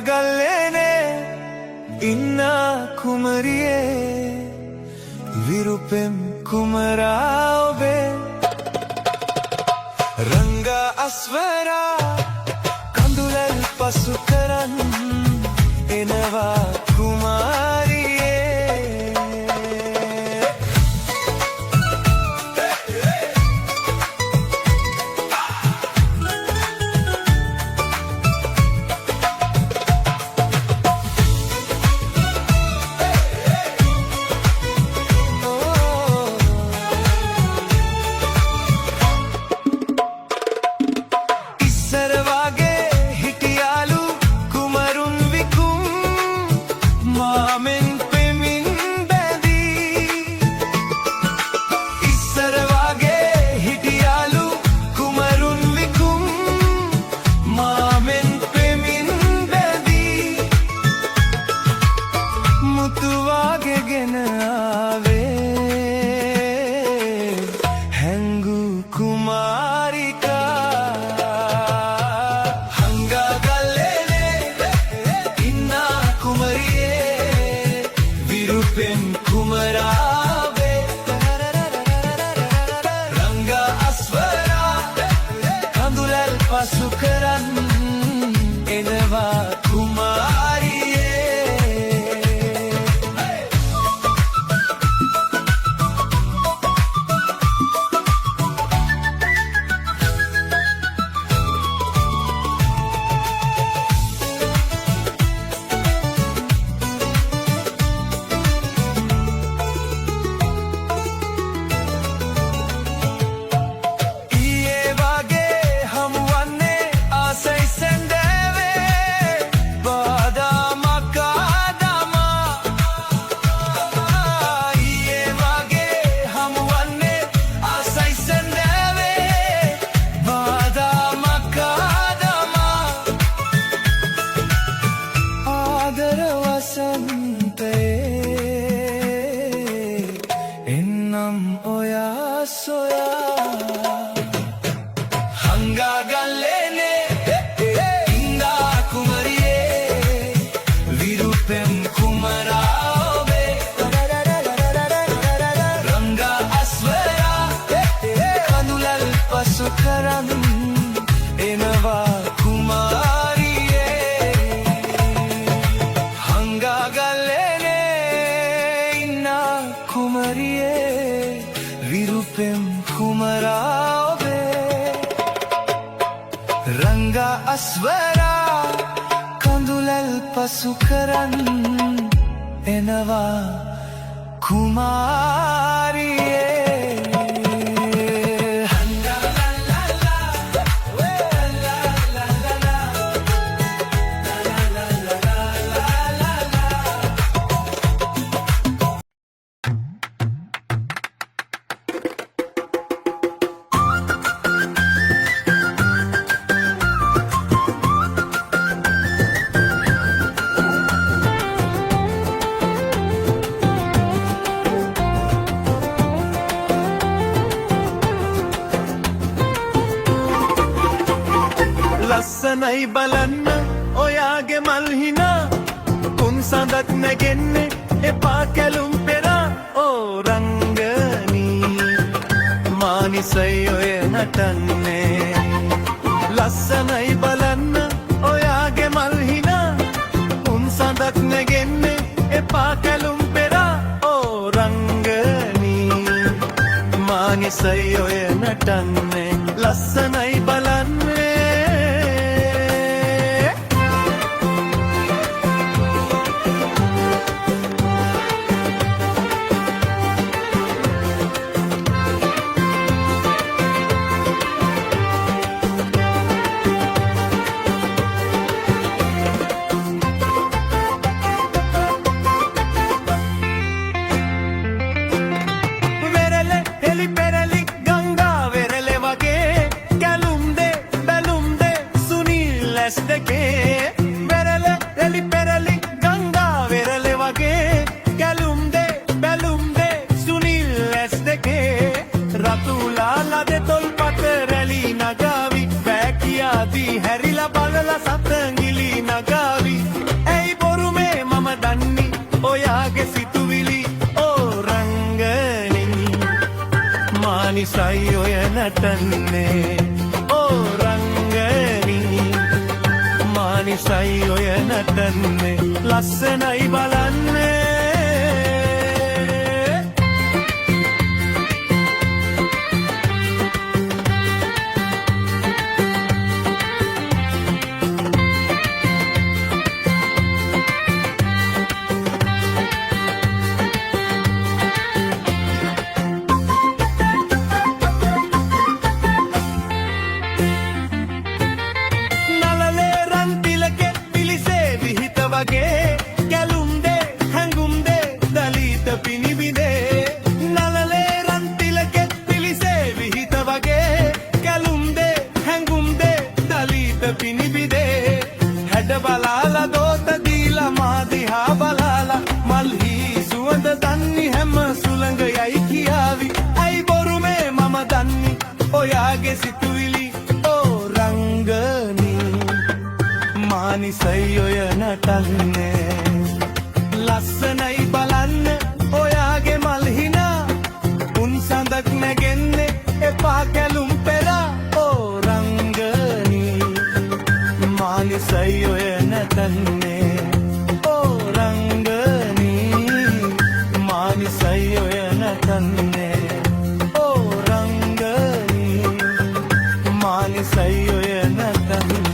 ගල්ලේනේ ඉන්න කුමරියේ විරුපෙම් කුමරා ඔබේ රංග අස්වරා කඳුලල් පසු කරන් එනවා කුමාරියේ Sukaran enava kumariye Sukaran enava kumariye hanga gallene inna kumariye virupem kumara obe ranga aswara kandulal pasukaran enava kumariye ලස්සනයි බලන්න ඔයාගේ මල් හිනා කුන් සඳක් නැගෙන්නේ එපා කැලුම් පෙරා ඕ රංගනී මානිසයි ඔය නටන්නේ ලස්සනයි බලන්න ඔයාගේ මල් හිනා කුන් සඳක් නැගෙන්නේ එපා කැලුම් පෙරා ඕ රංගනී මානිසයි ඔය නටන්නේ ලස්සනයි බලන්නේ Ganga verele vage, මානිසයි ඔය නටන්නේ ලස්සනයි බලන්නේ කැලුම්දේ හැඟුම්දේ දලීත පිණිබිදේ නලලේ රන්තිලකෙත් පිලිසේ විහිත වගේ කැලුම්දේ හැඟුම්දේ දලීත පිණිබිදේ හැඩ බලාලා දෝත දීලා මාදිහා බලාලා මල්හි සුවඳ දන්නි හැම සුළඟ යයි කියාවි ඇයි බොරු මේ මම දන්නි ඔයාගේ සිතුවිලි ඕ රංගනී මානිසයි ඔය නටන්නේ ලස්සනයි බලන්න ඔයාගේ මල්හිනා උන් සඳක් නැගෙන්නේ එපා කැලුම් පෙරා ඕ රංගනී මානිසයි ඔය නටන්නේ ඕ රංගනී මානිසයි ඔය නටන්නේ ඕ රංගනී මානිසයි ඔය නටන්නේ